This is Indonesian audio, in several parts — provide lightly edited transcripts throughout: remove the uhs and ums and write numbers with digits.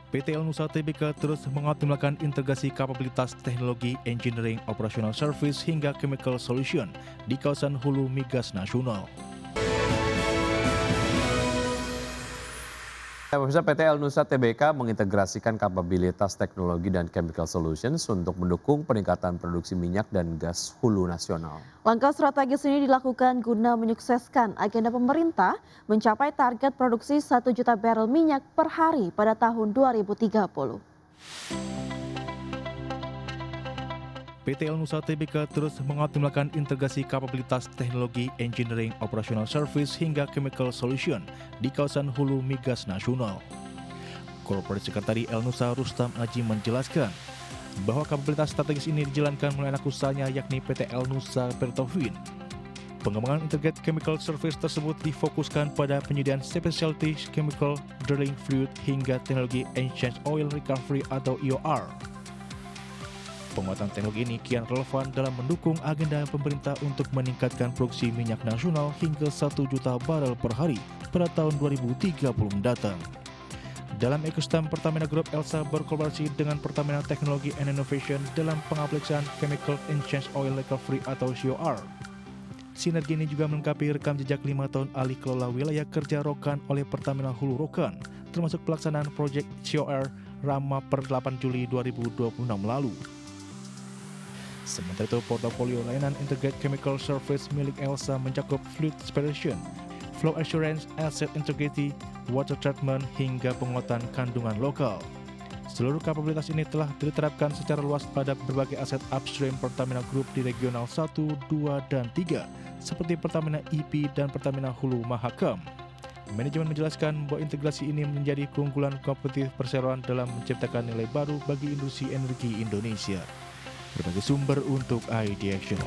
PT Elnusa Tbk terus mengoptimalkan integrasi kapabilitas teknologi, engineering, operational service hingga chemical solution di kawasan hulu migas nasional. Pemirsa, PT Elnusa Tbk mengintegrasikan kapabilitas teknologi dan chemical solutions untuk mendukung peningkatan produksi minyak dan gas hulu nasional. Langkah strategis ini dilakukan guna menyukseskan agenda pemerintah mencapai target produksi 1 juta barel minyak per hari pada tahun 2030. PT Elnusa Tbk terus mengoptimalkan integrasi kapabilitas teknologi, engineering, operational service hingga chemical solution di kawasan hulu migas nasional. Corporate Secretary Elnusa Rustam Aji menjelaskan bahwa kapabilitas strategis ini dijalankan melalui anak usahanya yakni PT Elnusa Pertovin. Pengembangan integrated chemical service tersebut difokuskan pada penyediaan specialty chemical, drilling fluid hingga teknologi exchange oil recovery atau EOR. Penguatan teknologi ini kian relevan dalam mendukung agenda pemerintah untuk meningkatkan produksi minyak nasional hingga 1 juta barel per hari pada tahun 2030 mendatang. Dalam ekosistem Pertamina Group, Elsa berkolaborasi dengan Pertamina Technology and Innovation dalam pengaplikasian Chemical Exchange Oil Recovery atau COR. Sinergi ini juga melengkapi rekam jejak 5 tahun alih kelola wilayah kerja Rokan oleh Pertamina Hulu Rokan, termasuk pelaksanaan proyek COR Rama per 8 Juli 2026 lalu. Sementara itu, portofolio layanan Integrated Chemical Service milik Elsa mencakup fluid separation, flow assurance, asset integrity, water treatment, hingga penguatan kandungan lokal. Seluruh kapabilitas ini telah diterapkan secara luas pada berbagai aset upstream Pertamina Group di regional 1, 2, dan 3, seperti Pertamina EP dan Pertamina Hulu Mahakam. Manajemen menjelaskan bahwa integrasi ini menjadi keunggulan kompetitif perseroan dalam menciptakan nilai baru bagi industri energi Indonesia. Berbagai sumber untuk ID Action.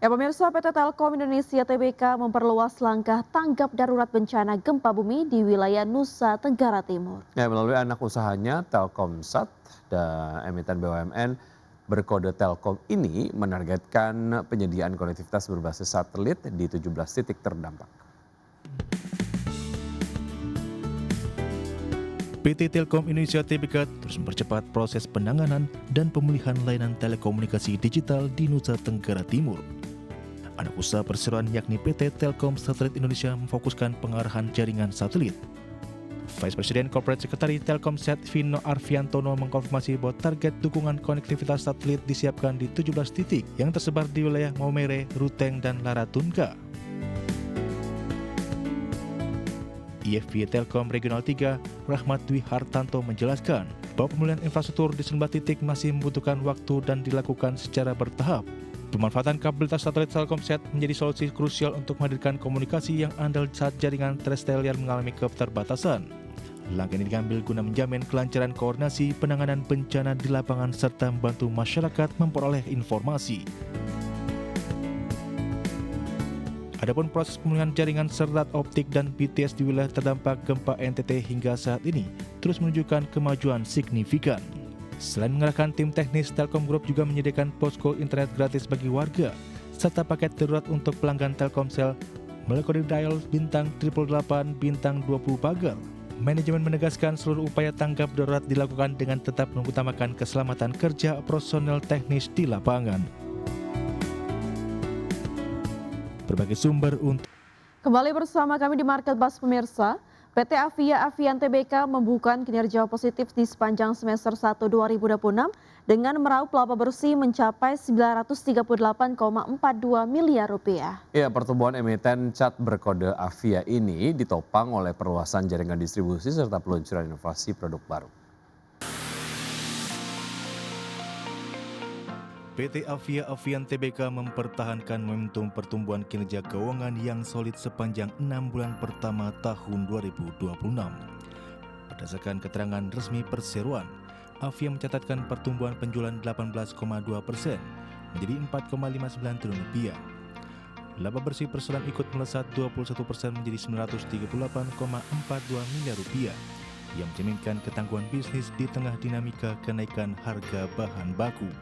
Ya pemirsa, PT Telkom Indonesia Tbk memperluas langkah tanggap darurat bencana gempa bumi di wilayah Nusa Tenggara Timur. Ya, melalui anak usahanya Telkomsat dan emiten BUMN berkode Telkom ini menargetkan penyediaan konektivitas berbasis satelit di 17 titik terdampak. PT Telkom Indonesia Tbk terus mempercepat proses penanganan dan pemulihan layanan telekomunikasi digital di Nusa Tenggara Timur. Anak usaha perseroan yakni PT Telkom Satelit Indonesia memfokuskan pengarahan jaringan satelit. Vice President Corporate Secretary Telkomsat Vino Arfiantono mengkonfirmasi bahwa target dukungan konektivitas satelit disiapkan di 17 titik yang tersebar di wilayah Maumere, Ruteng, dan Laratunka. IFB Telkom Regional 3, Rahmat Dwi Hartanto menjelaskan bahwa pemulihan infrastruktur di sejumlah titik masih membutuhkan waktu dan dilakukan secara bertahap. Pemanfaatan kapabilitas satelit Telkomsat menjadi solusi krusial untuk menghadirkan komunikasi yang andal saat jaringan terestrial mengalami keterbatasan. Langkah ini diambil guna menjamin kelancaran koordinasi penanganan bencana di lapangan serta membantu masyarakat memperoleh informasi. Adapun proses pemulihan jaringan serat optik dan BTS di wilayah terdampak gempa NTT hingga saat ini terus menunjukkan kemajuan signifikan. Selain mengerahkan tim teknis, Telkom Group juga menyediakan posko internet gratis bagi warga, serta paket darurat untuk pelanggan Telkomsel melalui kode dial bintang 888 bintang 20 pagar. Manajemen menegaskan seluruh upaya tanggap darurat dilakukan dengan tetap mengutamakan keselamatan kerja personel teknis di lapangan. Berbagai sumber untuk Kembali bersama kami di Market Bus pemirsa. PT Avia Avian Tbk membukukan kinerja positif di sepanjang semester 1 2026 dengan meraup laba bersih mencapai 938,42 miliar rupiah. Ya, pertumbuhan emiten cat berkode Avia ini ditopang oleh perluasan jaringan distribusi serta peluncuran inovasi produk baru. PT Avia Avian Tbk mempertahankan momentum pertumbuhan kinerja keuangan yang solid sepanjang 6 bulan pertama tahun 2026. Berdasarkan keterangan resmi perseroan, Avia mencatatkan pertumbuhan penjualan 18,2% menjadi 4,59 triliun rupiah. Laba bersih perseroan ikut melesat 21% menjadi 938,42 miliar rupiah yang mencerminkan ketangguhan bisnis di tengah dinamika kenaikan harga bahan baku.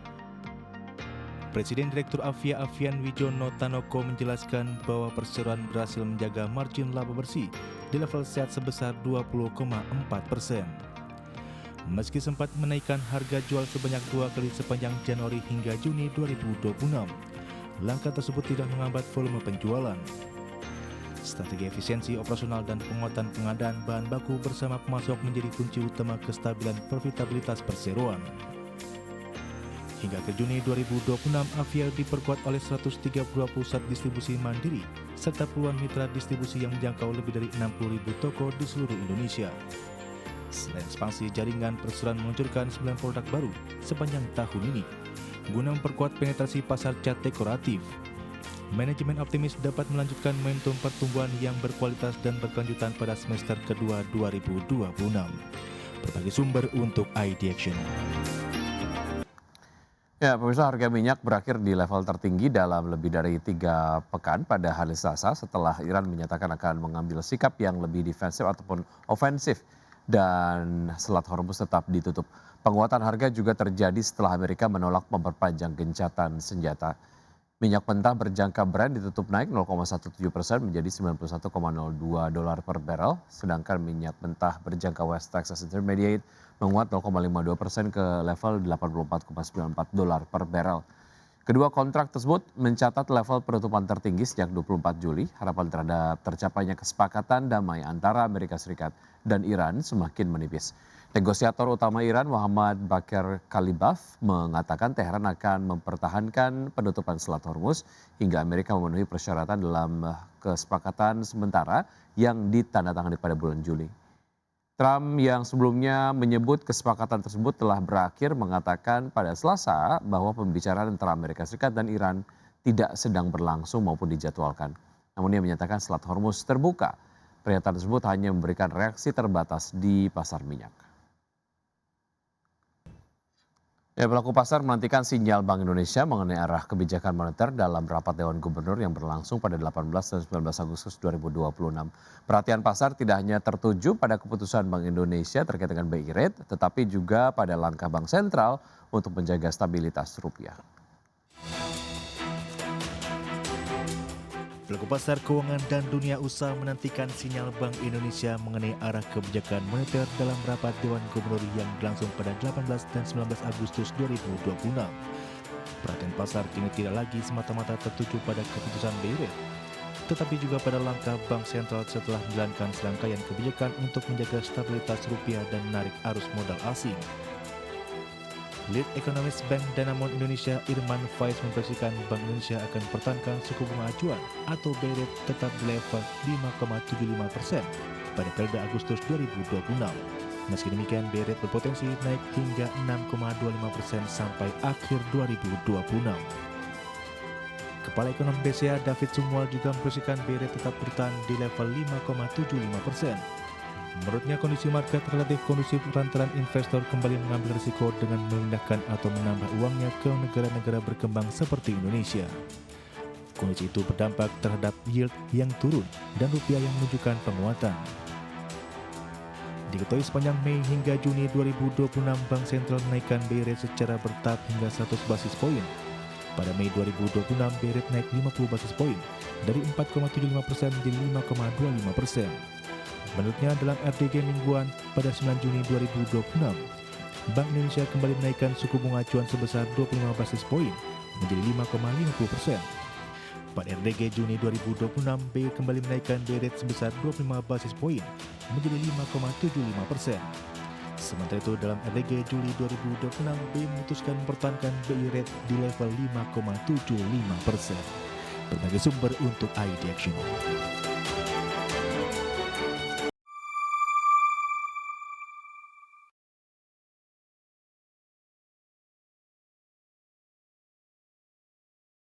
Presiden Direktur Avia Avian Wijono Tanoko menjelaskan bahwa perseroan berhasil menjaga margin laba bersih di level sehat sebesar 20,4%. Meski sempat menaikkan harga jual sebanyak 2 kali sepanjang Januari hingga Juni 2026, langkah tersebut tidak menghambat volume penjualan. Strategi efisiensi operasional dan penguatan pengadaan bahan baku bersama pemasok menjadi kunci utama kestabilan profitabilitas perseroan. Hingga ke Juni 2026, Avia diperkuat oleh 132 pusat distribusi mandiri serta puluhan mitra distribusi yang menjangkau lebih dari 60.000 toko di seluruh Indonesia. Selain ekspansi jaringan, perseroan meluncurkan 9 produk baru sepanjang tahun ini guna memperkuat penetrasi pasar cat dekoratif. Manajemen optimis dapat melanjutkan momentum pertumbuhan yang berkualitas dan berkelanjutan pada semester kedua 2026. Berbagai sumber untuk ID Action. Ya, pemirsa, harga minyak berakhir di level tertinggi dalam lebih dari 3 pekan pada hari Selasa setelah Iran menyatakan akan mengambil sikap yang lebih defensif ataupun ofensif dan Selat Hormuz tetap ditutup. Penguatan harga juga terjadi setelah Amerika menolak memperpanjang gencatan senjata. Minyak mentah berjangka Brent ditutup naik 0,17% menjadi $91,02 per barrel, sedangkan minyak mentah berjangka West Texas Intermediate menguat 0,52% ke level $84,94 per barrel. Kedua kontrak tersebut mencatat level penutupan tertinggi sejak 24 Juli. Harapan terhadap tercapainya kesepakatan damai antara Amerika Serikat dan Iran semakin menipis. Negosiator utama Iran Muhammad Bakir Kalibaf mengatakan Teheran akan mempertahankan penutupan Selat Hormuz hingga Amerika memenuhi persyaratan dalam kesepakatan sementara yang ditandatangani pada bulan Juli. Trump yang sebelumnya menyebut kesepakatan tersebut telah berakhir mengatakan pada Selasa bahwa pembicaraan antara Amerika Serikat dan Iran tidak sedang berlangsung maupun dijadwalkan. Namun ia menyatakan Selat Hormuz terbuka. Pernyataan tersebut hanya memberikan reaksi terbatas di pasar minyak. Ya, pelaku pasar menantikan sinyal Bank Indonesia mengenai arah kebijakan moneter dalam rapat Dewan Gubernur yang berlangsung pada 18 dan 19 Agustus 2026. Perhatian pasar tidak hanya tertuju pada keputusan Bank Indonesia terkait dengan BI Rate, tetapi juga pada langkah Bank Sentral untuk menjaga stabilitas rupiah. Pelaku pasar keuangan dan dunia usaha menantikan sinyal Bank Indonesia mengenai arah kebijakan moneter dalam rapat Dewan Gubernur yang berlangsung pada 18 dan 19 Agustus 2026. Perhatian pasar kini tidak lagi semata-mata tertuju pada keputusan BI Rate, tetapi juga pada langkah Bank Sentral setelah menjalankan serangkaian kebijakan untuk menjaga stabilitas rupiah dan menarik arus modal asing. Lead Economist Bank Danamon Indonesia Irman Faiz memprediksikan Bank Indonesia akan mempertahankan suku bunga acuan atau BI Rate tetap di level 5,75% pada periode Agustus 2026. Meski demikian, BI Rate berpotensi naik hingga 6,25% sampai akhir 2026. Kepala Ekonom BCA David Sumual juga memprediksikan BI Rate tetap bertahan di level 5,75%. Menurutnya kondisi market relatif kondusif lantaran investor kembali mengambil risiko dengan memindahkan atau menambah uangnya ke negara-negara berkembang seperti Indonesia. Kondisi itu berdampak terhadap yield yang turun dan rupiah yang menunjukkan penguatan. Diketahui sepanjang Mei hingga Juni 2026, Bank Sentral menaikkan BI Rate secara bertahap hingga 100 basis poin. Pada Mei 2026, BI Rate naik 50 basis poin dari 4,75% menjadi 5,25%. Menurutnya dalam RDG mingguan pada 9 Juni 2026, Bank Indonesia kembali menaikkan suku bunga acuan sebesar 25 basis poin menjadi 5,50%. Pada RDG Juni 2026, BI kembali menaikkan BI Rate sebesar 25 basis poin menjadi 5,75%. Sementara itu dalam RDG Juli 2026, BI memutuskan mempertahankan BI Rate di level 5,75%. Berbagai sumber untuk ID Action.